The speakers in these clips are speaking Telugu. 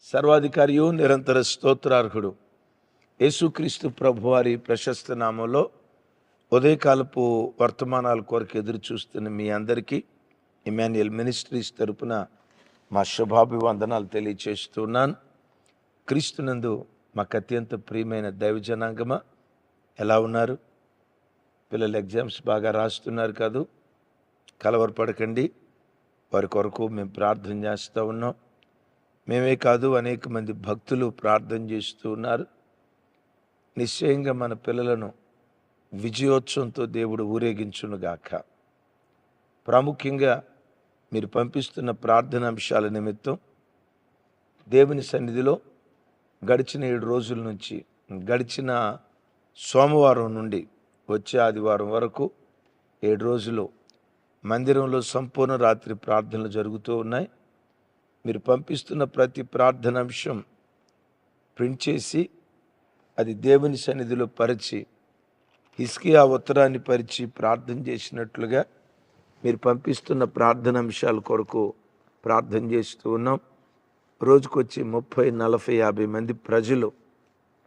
సర్వాధికారియు నిరంతర స్తోత్రార్హుడు యేసుక్రీస్తు ప్రభువారి ప్రశస్త నామంలో ఉదయకాలపు వర్తమానాల కొరకు ఎదురు చూస్తున్న మీ అందరికీ ఇమాన్యుయల్ మినిస్ట్రీస్ తరపున మా శుభాభివందనాలు తెలియచేస్తున్నాను. క్రీస్తునందు మాకు అత్యంత ప్రియమైన దైవజనాంగమా, ఎలా ఉన్నారు? పిల్లలు ఎగ్జామ్స్ బాగా రాస్తున్నారు కాదు, కలవరపడకండి. వారి కొరకు మేము ప్రార్థన చేస్తూ ఉన్నాం. మేమే కాదు, అనేక మంది భక్తులు ప్రార్థన చేస్తూ ఉన్నారు. నిశ్చయంగా మన పిల్లలను విజయోత్సవంతో దేవుడు ఊరేగించునుగాక. ప్రాముఖ్యంగా మీరు పంపిస్తున్న ప్రార్థన అంశాల నిమిత్తం దేవుని సన్నిధిలో గడిచిన 7 రోజుల నుంచి, గడిచిన సోమవారం నుండి వచ్చే ఆదివారం వరకు 7 రోజులు మందిరంలో సంపూర్ణ రాత్రి ప్రార్థనలు జరుగుతూ ఉన్నాయి. మీరు పంపిస్తున్న ప్రతి ప్రార్థన అంశం ప్రింట్ చేసి అది దేవుని సన్నిధిలో పరిచి, హిజ్కియా ఉత్తరాన్ని పరిచి ప్రార్థన చేసినట్లుగా మీరు పంపిస్తున్న ప్రార్థన అంశాల కొరకు ప్రార్థన చేస్తూ ఉన్నాం. రోజుకొచ్చి 30, 40, 50 మంది ప్రజలు,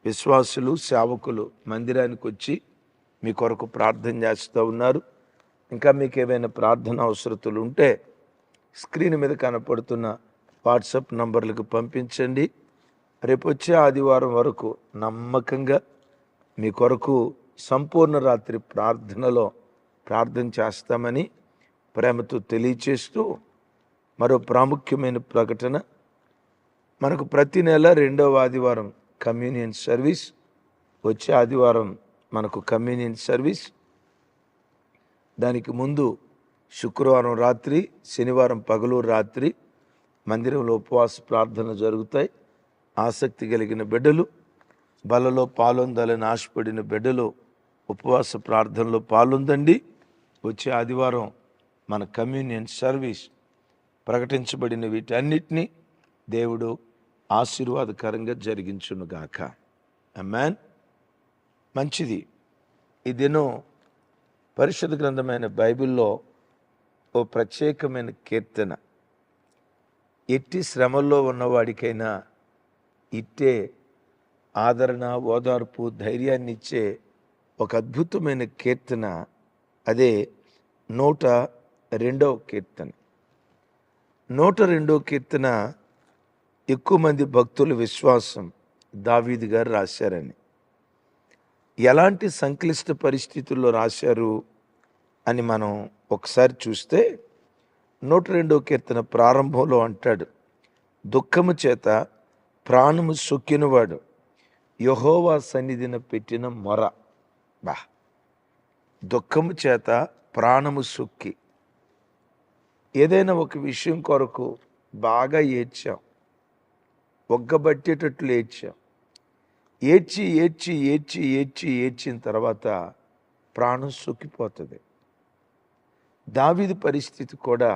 విశ్వాసులు, సేవకులు మందిరానికి వచ్చి మీ కొరకు ప్రార్థన చేస్తూ ఉన్నారు. ఇంకా మీకు ఏమైనా ప్రార్థన అవసరతలు ఉంటే స్క్రీన్ మీద కనపడుతున్న వాట్సాప్ నంబర్లకు పంపించండి. రేపు వచ్చే ఆదివారం వరకు నమ్మకంగా మీ కొరకు సంపూర్ణ రాత్రి ప్రార్థనలో ప్రార్థన చేస్తామని ప్రేమతో తెలియచేస్తూ, మరో ప్రాముఖ్యమైన ప్రకటన, మనకు ప్రతి నెల 2వ ఆదివారం కమ్యూనియన్ సర్వీస్. వచ్చే ఆదివారం మనకు కమ్యూనియన్ సర్వీస్. దానికి ముందు శుక్రవారం రాత్రి, శనివారం పగలు రాత్రి మందిరంలో ఉపవాస ప్రార్థన జరుగుతాయి. ఆసక్తి కలిగిన బిడ్డలు, బలలో పాలొందాలని ఆశపడిన బిడ్డలు ఉపవాస ప్రార్థనలో పాల్గొందండి. వచ్చే ఆదివారం మన కమ్యూనియన్ సర్వీస్. ప్రకటించబడిన వీటన్నిటినీ దేవుడు ఆశీర్వాదకరంగా జరిగించునుగాక. ఆమేన్. మంచిది. ఈ దినం పరిశుద్ధ గ్రంథమైన బైబిల్లో ఓ ప్రత్యేకమైన కీర్తన. ఎట్టి శ్రమల్లో ఉన్నవాడికైనా ఇట్టే ఆదరణ, ఓదార్పు, ధైర్యాన్ని ఇచ్చే ఒక అద్భుతమైన కీర్తన. అదే 102వ కీర్తన. 102వ కీర్తన ఎక్కువ మంది భక్తుల విశ్వాసం దావీదు గారు రాశారని. ఎలాంటి సంక్లిష్ట పరిస్థితుల్లో రాశారు అని మనం ఒకసారి చూస్తే 102వ కీర్తన ప్రారంభంలో అంటాడు, దుఃఖము చేత ప్రాణము సొక్కినవాడు యెహోవా సన్నిధిన పెట్టిన మొర. దుఃఖము చేత ప్రాణము సొక్కి, ఏదైనా ఒక విషయం కొరకు బాగా ఏడ్చాం, ఒగ్గబట్టేటట్లు ఏడ్చాం. ఏడ్చి ఏడ్చి ఏడ్చి ఏడ్చి ఏడ్చిన తర్వాత ప్రాణం సొక్కిపోతుంది. దావీదు పరిస్థితి కూడా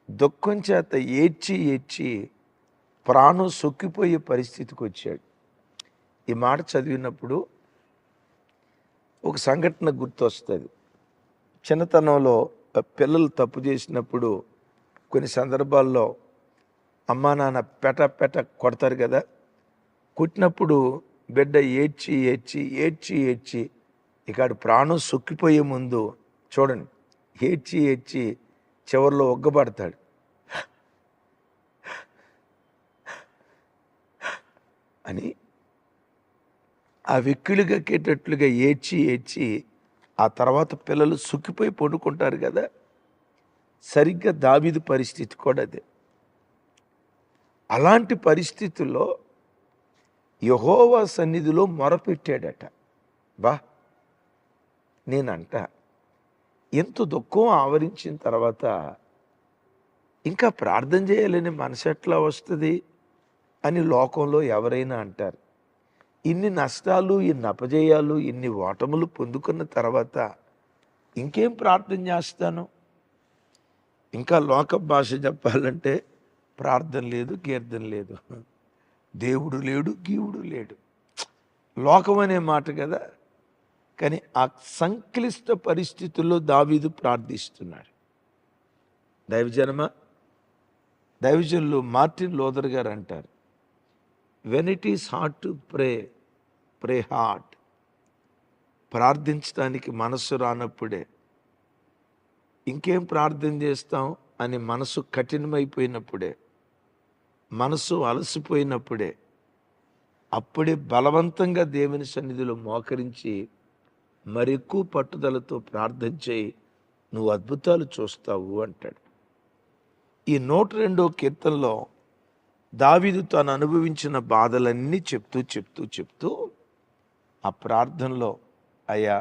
దుఃఖం చేత ఏడ్చి ఏడ్చి ప్రాణం సొక్కిపోయే పరిస్థితికి వచ్చాడు. ఈ మాట చదివినప్పుడు ఒక సంఘటన గుర్తొస్తుంది. చిన్నతనంలో పిల్లలు తప్పు చేసినప్పుడు కొన్ని సందర్భాల్లో అమ్మా నాన్న పెట కొడతారు కదా. కొట్టినప్పుడు బిడ్డ ఏడ్చి ఏడ్చి ఏడ్చి ఏడ్చి ఇక ప్రాణం సొక్కిపోయే ముందు చూడండి, ఏడ్చి ఏడ్చి చివరిలో ఒగ్గబడతాడు. అని ఆ వెక్కిళ్ళు కక్కేటట్లుగా ఏడ్చి ఏడ్చి ఆ తర్వాత పిల్లలు సుక్కిపోయి పడుకుంటారు కదా. సరిగ్గా దావీదు పరిస్థితి కూడా అదే. అలాంటి పరిస్థితుల్లో యెహోవా సన్నిధిలో మొరపెట్టాడట. నేనంట ఎంత దుఃఖం ఆవరించిన తర్వాత ఇంకా ప్రార్థన చేయాలని మనసు ఎట్లా వస్తుంది అని లోకంలో ఎవరైనా అంటారు. ఇన్ని నష్టాలు, ఇన్ని అపజయాలు, ఇన్ని ఓటములు పొందుకున్న తర్వాత ఇంకేం ప్రార్థన చేస్తాను? ఇంకా లోక భాష చెప్పాలంటే ప్రార్థన లేదు, కీర్తన లేదు, దేవుడు లేడు, గీవుడు లేడు, లోకం అనే మాట కదా. కానీ ఆ సంక్లిష్ట పరిస్థితుల్లో దావీదు ప్రార్థిస్తున్నాడు. దైవజనమా, దైవజనులు మార్టిన్ లూథర్ గారు అంటారు, when it is hard to pray, pray hard. ప్రార్థించడానికి మనసు రానప్పుడే, ఇంకేం ప్రార్థన చేస్తాం అని మనసు కఠినమైపోయినప్పుడే, మనసు అలసిపోయినప్పుడే, అప్పుడే బలవంతంగా దేవుని సన్నిధిలో మోకరించి మరెక్కువ పట్టుదలతో ప్రార్థన చేయి, నువ్వు అద్భుతాలు చూస్తావు అంటాడు. ఈ 102వ కీర్తనలో దావీదు తాను అనుభవించిన బాధలన్నీ చెప్తూ ఆ ప్రార్థనలో, అయ్యా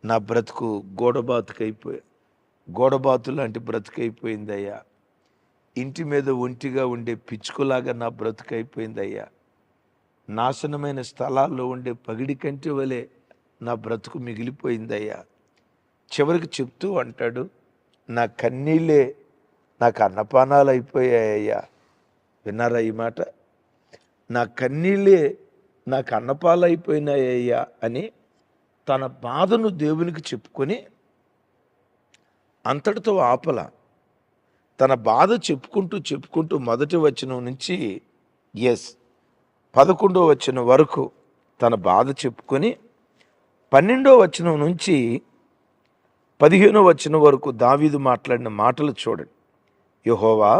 నా బ్రతుకు గోడబాతు లాంటి బ్రతుకైపోయిందయ్యా, ఇంటి మీద ఒంటిగా ఉండే పిచ్చుకులాగా నా బ్రతుకైపోయిందయ్యా, నాశనమైన స్థలాల్లో ఉండే పగిడి కంటి వలె నా బ్రతుకు మిగిలిపోయిందయ్యా. చివరికి చెప్తూ అంటాడు, నా కన్నీళ్ళే నాకు అన్నపానాలు అయిపోయాయ్యా. విన్నారా ఈ మాట? నా కన్నీళ్ళే నాకు అన్నపాలు అయిపోయినాయ్యా అని తన బాధను దేవునికి చెప్పుకొని అంతటితో ఆపల. తన బాధ చెప్పుకుంటూ మొదటి వచనం నుంచి 11వ వచనం వరకు తన బాధ చెప్పుకొని 12వ వచనం నుంచి 15వ వచనం వరకు దావీదు మాట్లాడిన మాటలు చూడండి. యెహోవా,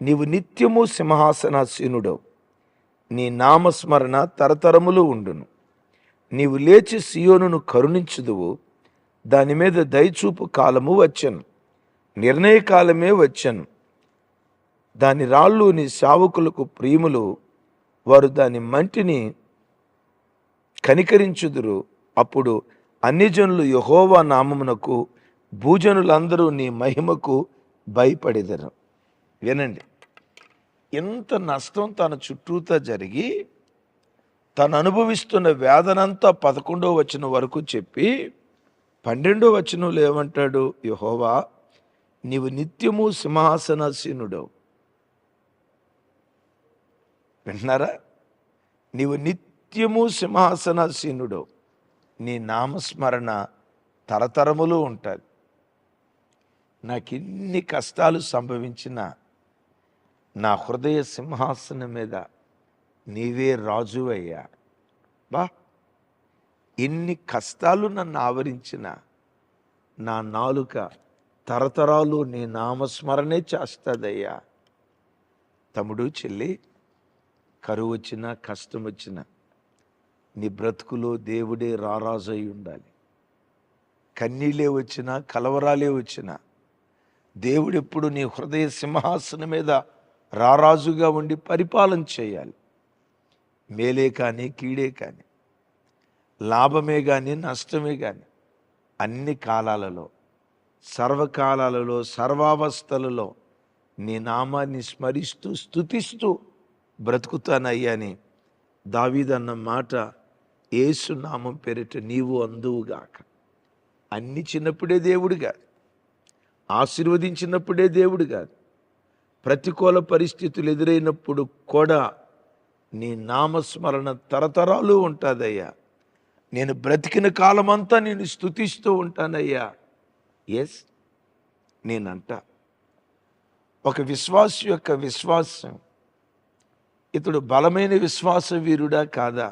నీవు నిత్యము సింహాసనాసీనుడవు, నీ నామస్మరణ తరతరములు ఉండును. నీవు లేచి సియోనును కరుణించుదువు, దాని మీద దయచూపు కాలము వచ్చెను, నిర్ణయ కాలమే వచ్చెను. దాని రాళ్ళు నీ సేవకులకు ప్రియములు, వారు దాని మంటిని కనికరించుదురు. అప్పుడు అన్యజనులు యెహోవా నామమునకు, భూజనులందరూ నీ మహిమకు భయపడెదరు. వినండి, ఎంత నష్టం తన చుట్టూతా జరిగి తను అనుభవిస్తున్న వేదనంతా 11వ వచనం వరకు చెప్పి 12వ వచనంలో ఏమంటాడు? యెహోవా, నీవు నిత్యము సింహాసనాసీనుడవు. వింటున్నారా? నీవు నిత్యము సింహాసనాసీనుడవు, నీ నామస్మరణ తరతరములు ఉంటుంది. నాకు ఎన్ని కష్టాలు సంభవించినా నా హృదయ సింహాసనం మీద నీవే రాజు అయ్యా. బా, ఎన్ని కష్టాలు నన్ను ఆవరించిన నా నాలుక తరతరాలు నీ నామస్మరణే చేస్తుందయ్యా. తమ్ముడు, చెల్లి, కరువు వచ్చినా కష్టం వచ్చినా నీ బ్రతుకులో దేవుడే రారాజు అయి ఉండాలి. కన్నీళ్ళే వచ్చినా కలవరాలే వచ్చినా దేవుడు ఎప్పుడు నీ హృదయ సింహాసనం మీద రారాజుగా ఉండి పరిపాలన చేయాలి. మేలే కానీ కీడే కానీ, లాభమే కానీ నష్టమే కానీ, అన్ని కాలాలలో, సర్వకాలాలలో, సర్వావస్థలలో నీ నామాన్ని స్మరిస్తూ స్తుతిస్తూ బ్రతుకుతానయ్యా అని దావీదు అన్న మాట యేసు నామం పేరిట నీవు అందువుగాక. అన్ని చిన్నప్పుడే దేవుడు కాదు, ఆశీర్వదించినప్పుడే దేవుడు కాదు, ప్రతికూల పరిస్థితులు ఎదురైనప్పుడు కూడా నీ నామస్మరణ తరతరాలు ఉంటుందయ్యా. నేను బ్రతికిన కాలమంతా నేను స్తుతిస్తూ ఉంటానయ్యా. నేనంట ఒక విశ్వాసి యొక్క విశ్వాసం, ఇతడు బలమైన విశ్వాస వీరుడా కాదా,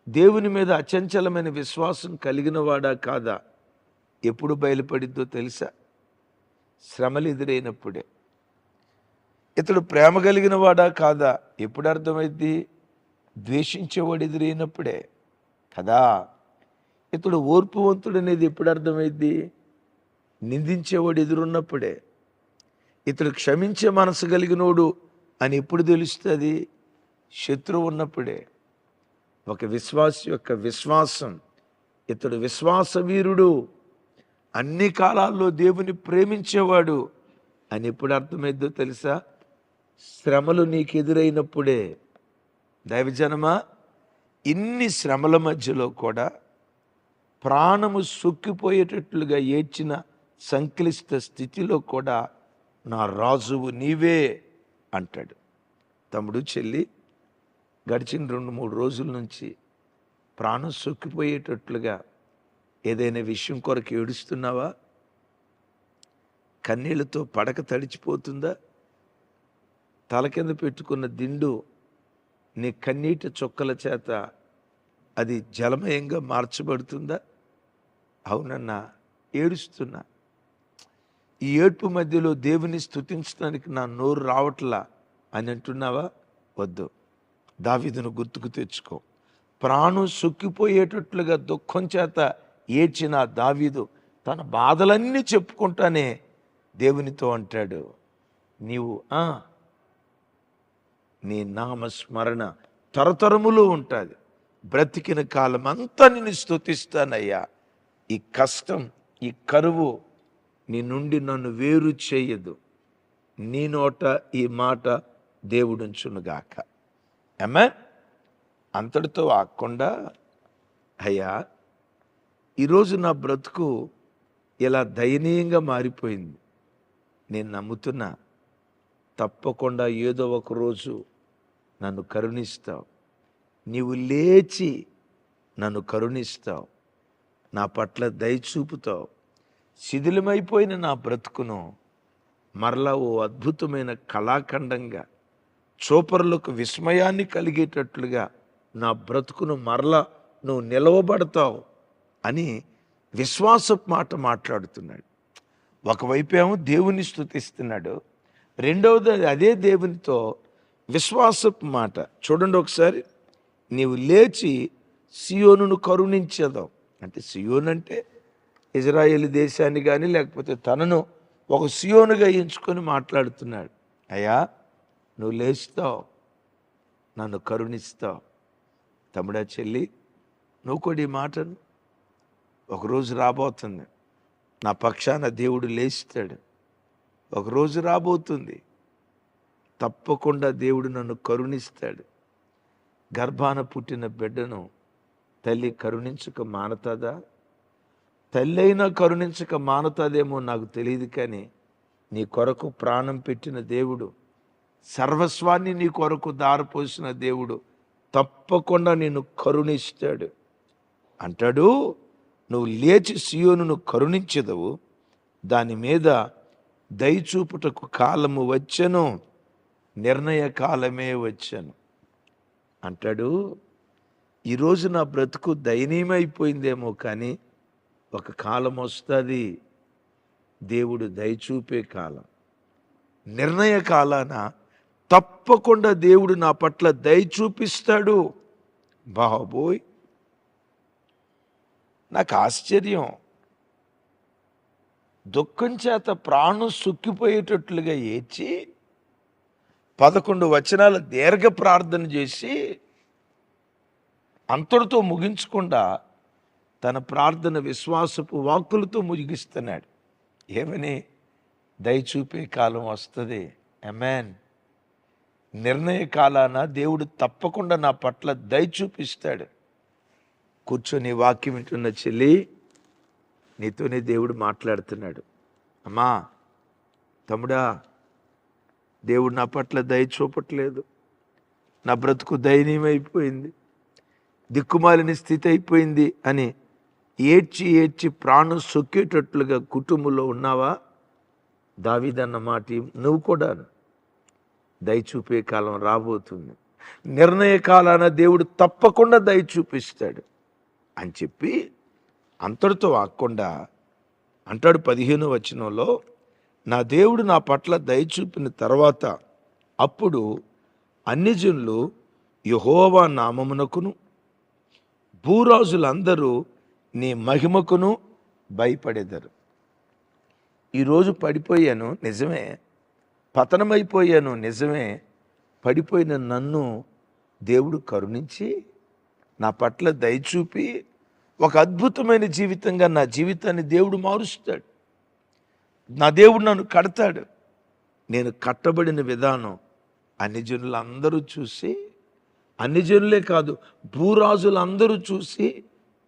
దేవుని మీద అచంచలమైన విశ్వాసం కలిగిన వాడా కాదా, ఎప్పుడు బయలుపడిద్దో తెలుసా? శ్రమలు ఎదురైనప్పుడే. ఇతడు ప్రేమ కలిగిన వాడా కాదా, ఎప్పుడు అర్థమైద్ది? ద్వేషించేవాడు ఎదురైనప్పుడే కదా. ఇతడు ఓర్పువంతుడు అనేది ఎప్పుడు అర్థమైద్ది? నిందించేవాడు ఎదురున్నప్పుడే. ఇతడు క్షమించే మనసు కలిగినోడు అని ఎప్పుడు తెలుస్తుంది? శత్రువు ఉన్నప్పుడే. ఒక విశ్వాసి యొక్క విశ్వాసం, ఇతడు విశ్వాస వీరుడు, అన్ని కాలాల్లో దేవుని ప్రేమించేవాడు అని ఎప్పుడు అర్థమైద్దో తెలుసా? శ్రమలు నీకు ఎదురైనప్పుడే. దైవజనమా, ఇన్ని శ్రమల మధ్యలో కూడా ప్రాణము సొక్కిపోయేటట్లుగా ఏడ్చిన సంక్లిష్ట స్థితిలో కూడా నా రాజువు నీవే అంటాడు. తమ్ముడు, చెల్లి, గడిచిన 2-3 రోజుల నుంచి ప్రాణం సొక్కిపోయేటట్లుగా ఏదైనా విషయం కొరకు ఏడుస్తున్నావా? కన్నీళ్లతో పడక తడిచిపోతుందా? తల కింద పెట్టుకున్న దిండు నీ కన్నీటి చుక్కల చేత అది జలమయంగా మార్చబడుతుందా? అవునన్నా, ఏడుస్తున్నా. ఈ ఏడ్పు మధ్యలో దేవుని స్తుతించడానికి నా నోరు రావట్లా అని అంటున్నావా? వద్దు. దావీదును గుర్తుకు తెచ్చుకో. ప్రాణం సొక్కిపోయేటట్లుగా దుఃఖం చేత ఏడ్చిన దావీదు తన బాధలన్నీ చెప్పుకుంటానే దేవునితో అంటాడు, నీవు నీ నామస్మరణ తరతరములు ఉంటుంది, బ్రతికిన కాలం అంతా నిన్ను స్తుతిస్తానయ్యా. ఈ కష్టం, ఈ కరువు నీ నుండి నన్ను వేరు చేయదు. నీ నోట ఈ మాట దేవుడుంచునుగాక. ఆమేన్. అంతటితో ఆగకుండా, అయ్యా ఈరోజు నా బ్రతుకు ఇలా దయనీయంగా మారిపోయింది, నేను నమ్ముతున్నా తప్పకుండా ఏదో ఒక రోజు నన్ను కరుణిస్తావు. నీవు లేచి నన్ను కరుణిస్తావు, నా పట్ల దయ చూపుతావు. శిథిలమైపోయిన నా బ్రతుకును మరలా ఓ అద్భుతమైన కళాఖండంగా, చూపరులకు విస్మయాన్ని కలిగేటట్లుగా నా బ్రతుకును మరలా నువ్వు నిలవబడతావు అని విశ్వాసపు మాట మాట్లాడుతున్నాడు. ఒకవైపేమో దేవుని స్తుతిస్తున్నాడు, రెండవది అదే దేవునితో విశ్వాసపు మాట. చూడండి ఒకసారి, నీవు లేచి సియోనును కరుణించేదావు. అంటే సియోను అంటే ఇజ్రాయేల్ దేశాన్ని కానీ లేకపోతే తనను ఒక సియోనుగా ఎంచుకొని మాట్లాడుతున్నాడు. అయ్యా నువ్వు లేస్తావు, నన్ను కరుణిస్తావు. తమ్ముడా, చెల్లి, నువ్వు కూడా ఈ మాటను ఒకరోజు రాబోతుంది, నా పక్షాన దేవుడు లేస్తాడు. ఒకరోజు రాబోతుంది, తప్పకుండా దేవుడు నన్ను కరుణిస్తాడు. గర్భాన పుట్టిన బిడ్డను తల్లి కరుణించక మానతాదా? తల్లి అయినా కరుణించక మానతాదేమో నాకు తెలియదు, కానీ నీ కొరకు ప్రాణం పెట్టిన దేవుడు, సర్వస్వాన్ని నీ కొరకు దారపోసిన దేవుడు తప్పకుండా నిన్ను కరుణిస్తాడు. అంటాడు, నువ్వు లేచి సియోనును కరుణించెదవు, దాని మీద దయచూపుటకు కాలము వచ్చెను, నిర్ణయ కాలమే వచ్చాను అంటాడు. ఈరోజు నా బ్రతుకు దయనీయమైపోయిందేమో, కానీ ఒక కాలం వస్తుంది, దేవుడు దయచూపే కాలం. నిర్ణయ కాలాన తప్పకుండా దేవుడు నా పట్ల దయ చూపిస్తాడు. బాబోయ్, నాకు ఆశ్చర్యం. దుఃఖం చేత ప్రాణం సుక్కిపోయేటట్లుగా ఏడ్చి 11 వచనాల దీర్ఘ ప్రార్థన చేసి అంతటితో ముగించకుండా తన ప్రార్థన విశ్వాసపు వాక్కులతో ముగిస్తున్నాడు. ఏమని? దయచూపే కాలం వస్తుంది. ఆమేన్. నిర్ణయ కాలాన దేవుడు తప్పకుండా నా పట్ల దయ చూపిస్తాడు. కూర్చొని వాక్యం వింటున్న చెల్లి, నీతోనే దేవుడు మాట్లాడుతున్నాడు. అమ్మా, తమ్ముడా, దేవుడు నా పట్ల దయ చూపట్లేదు, నా బ్రతుకు దయనీయమైపోయింది, దిక్కుమాలిన స్థితి అయిపోయింది అని ఏడ్చి ఏడ్చి ప్రాణం సొక్కేటట్లుగా కుటుంబంలో ఉన్నావా? దావీదన్న మాట నువ్వు కూడా దయ చూపే కాలం రాబోతుంది. నిర్ణయ కాలాన దేవుడు తప్పకుండా దయ చూపిస్తాడు అని చెప్పి అంతటితో ఆగకుండా అంటాడు 15వ వచనంలో, నా దేవుడు నా పట్ల దయ చూపిన తర్వాత అప్పుడు అన్ని జనులు యెహోవా నామమునకును భూరాజులందరూ నీ మహిమకును భయపడెదరు. ఈరోజు పడిపోయాను నిజమే, పతనమైపోయాను నిజమే, పడిపోయిన నన్ను దేవుడు కరుణించి నా పట్ల దయచూపి ఒక అద్భుతమైన జీవితంగా నా జీవితాన్ని దేవుడు మారుస్తాడు. నా దేవుడు నన్ను కడతాడు. నేను కట్టబడిన విధానం అన్ని జనులందరూ చూసి, అన్ని జనులే కాదు భూరాజులందరూ చూసి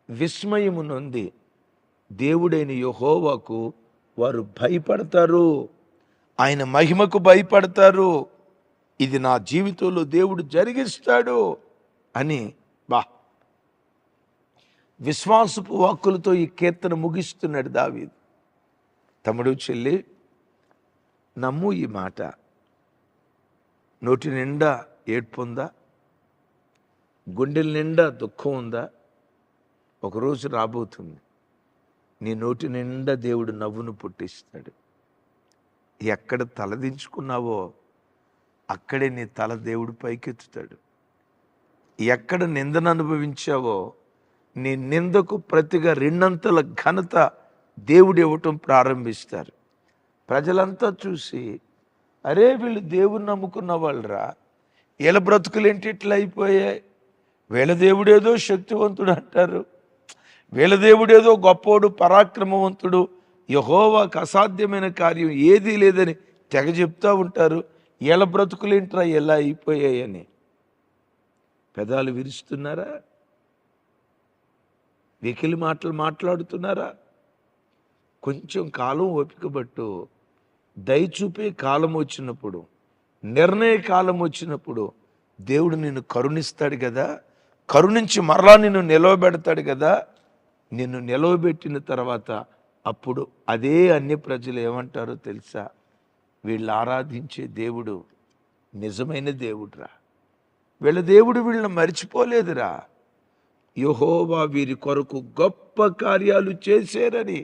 విస్మయము నొంది దేవుడైన యెహోవాకు వారు భయపడతారు, ఆయన మహిమకు భయపడతారు. ఇది నా జీవితంలో దేవుడు జరిగిస్తాడు అని విశ్వాసపు వాక్కులతో ఈ కీర్తన ముగిస్తున్నాడు దావీదు. తమ్ముడు, చెల్లి, నమ్ము ఈ మాట. నోటి నిండా ఏడ్పుందా? గుండెల నిండా దుఃఖం ఉందా? ఒకరోజు రాబోతుంది, నీ నోటి నిండా దేవుడు నవ్వును పుట్టిస్తాడు. ఎక్కడ తలదించుకున్నావో అక్కడే నీ తల దేవుడు పైకెత్తుతాడు. ఎక్కడ నిందను అనుభవించావో నీ నిందకు ప్రతిగా రెండంతల ఘనత దేవుడు ఇవ్వటం ప్రారంభిస్తారు. ప్రజలంతా చూసి, అరే వీళ్ళు దేవుని నమ్ముకున్న వాళ్ళరా, వీళ్ళ బ్రతుకులేంటి ఇట్లా అయిపోయాయి, వీళ్ళ దేవుడేదో శక్తివంతుడు అంటారు, వీళ్ళ దేవుడేదో గొప్పోడు పరాక్రమవంతుడు, యెహోవాకు అసాధ్యమైన కార్యం ఏదీ లేదని తెగ చెప్తూ ఉంటారు, వీళ్ళ బ్రతుకులేంట్రా ఎలా అయిపోయాయని పెదాలు విరుస్తున్నారా? వెకిలి మాటలు మాట్లాడుతున్నారా? కొంచెం కాలం ఓపిక పట్టు. దయచూపే కాలం వచ్చినప్పుడు, నిర్ణయ కాలం వచ్చినప్పుడు దేవుడు నిన్ను కరుణిస్తాడు కదా, కరుణించి మరలా నిన్ను నిలవబెడతాడు కదా. నిన్ను నిలవబెట్టిన తర్వాత అప్పుడు అదే అన్య ప్రజలు ఏమంటారో తెలుసా? వీళ్ళు ఆరాధించే దేవుడు నిజమైన దేవుడురా, వీళ్ళ దేవుడు వీళ్ళని మర్చిపోలేదురా, యెహోవా వీరి కొరకు గొప్ప కార్యాలు చేశారని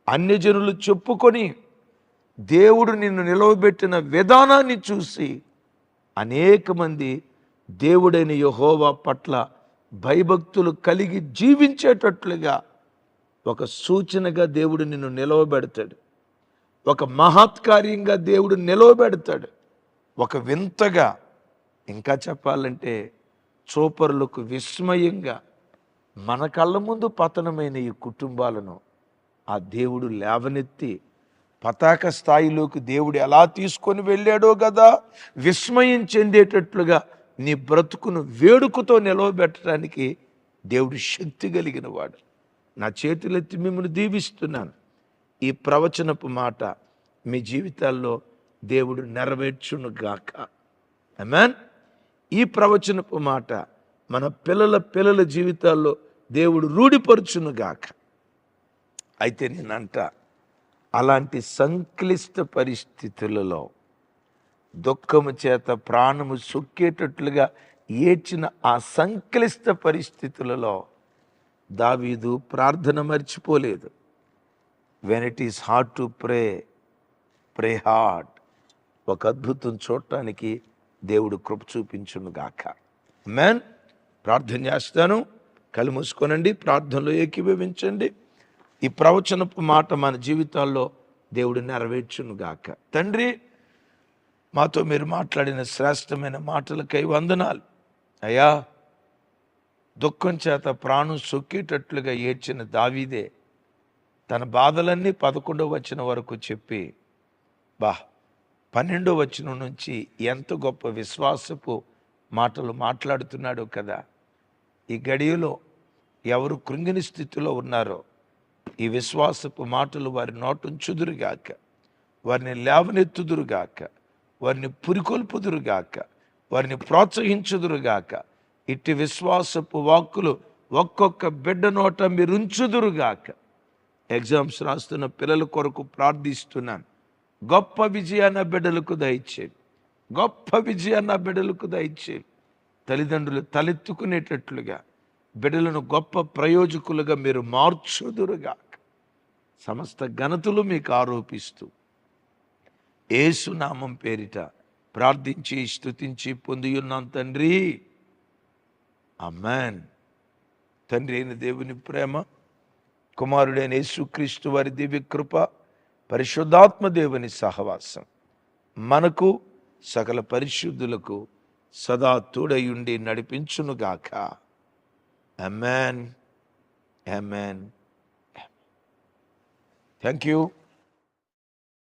అన్యజనులు చెప్పుకొని దేవుడు నిన్ను నిలవబెట్టిన విధానాన్ని చూసి అనేక మంది దేవుడైన యెహోవా పట్ల భయభక్తులు కలిగి జీవించేటట్లుగా ఒక సూచనగా దేవుడు నిన్ను నిలవబెడతాడు. ఒక మహత్కార్యంగా దేవుడు నిలవబెడతాడు. ఒక వింతగా, ఇంకా చెప్పాలంటే చూపరులకు విస్మయంగా మన కళ్ళ ముందు పతనమైన ఈ కుటుంబాలను ఆ దేవుడు లేవనెత్తి పతాక స్థాయిలోకి దేవుడు ఎలా తీసుకొని వెళ్ళాడో కదా, విస్మయం చెందేటట్లుగా నీ బ్రతుకును వేడుకతో నిలవబెట్టడానికి దేవుడు శక్తి కలిగిన వాడు. నా చేతులెత్తి మిమ్మల్ని దీవిస్తున్నాను. ఈ ప్రవచనపు మాట మీ జీవితాల్లో దేవుడు నెరవేర్చును గాక. ఆమేన్. ఈ ప్రవచనపు మాట మన పిల్లల జీవితాల్లో దేవుడు రూఢిపరచును గాక. అయితే నేనంట, అలాంటి సంక్లిష్ట పరిస్థితులలో దుఃఖము చేత ప్రాణము సొక్కేటట్లుగా ఏడ్చిన ఆ సంక్లిష్ట పరిస్థితులలో దావీదు ప్రార్థన మర్చిపోలేదు. When it is hard to pray, pray hard. ఒక అద్భుతం చూడటానికి దేవుడు కృప చూపించును గాక. ఆమేన్. ప్రార్థన చేస్తాను. కళ్ళు మూసుకోనండి, ప్రార్థనలో ఏకీభవించండి. ఈ ప్రవచనపు మాట మన జీవితాల్లో దేవుడు నెరవేర్చును గాక. తండ్రి, మాతో మీరు మాట్లాడిన శ్రేష్టమైన మాటలకై వందనాలు అయ్యా. దుఃఖం చేత ప్రాణం సొక్కేటట్లుగా ఏడ్చిన దావీదే తన బాధలన్నీ 11వ వచనం వరకు చెప్పి 12వ వచనం నుంచి ఎంత గొప్ప విశ్వాసపు మాటలు మాట్లాడుతున్నాడో కదా. ఈ గడియలో ఎవరు కృంగిని స్థితిలో ఉన్నారో ఈ విశ్వాసపు మాటలు వారి నోటుంచుదురుగాక, వారిని లేవనెత్తుదురుగాక, వారిని పురికొల్పుదురుగాక, వారిని ప్రోత్సహించుదురుగాక. ఇట్టి విశ్వాసపు వాక్కులు ఒక్కొక్క బిడ్డ నోట మీరు ఉంచుదురుగాక. ఎగ్జామ్స్ రాస్తున్న పిల్లల కొరకు ప్రార్థిస్తున్నాను. గొప్ప విజయాన్న బిడ్డలకు దయచేయండి, గొప్ప విజయాన్న బిడ్డలకు దయచేయండి. తల్లిదండ్రులు తలెత్తుకునేటట్లుగా బిడ్డలను గొప్ప ప్రయోజకులుగా మీరు మార్చుదురుగాక. సమస్త ఘనతలు మీకు ఆరోపిస్తూ యేసు నామం పేరిట ప్రార్థించి స్తుతించి పొందియున్నాం తండ్రి. ఆమేన్. తండ్రి అయిన దేవుని ప్రేమ, కుమారుడైన యేసుక్రీస్తు వారి దివ్య కృప, పరిశుద్ధాత్మ దేవుని సహవాసం మనకు సకల పరిశుద్ధులకు సదా తోడయుండి నడిపించునుగాక. ఆమేన్. ఆమేన్. Thank you.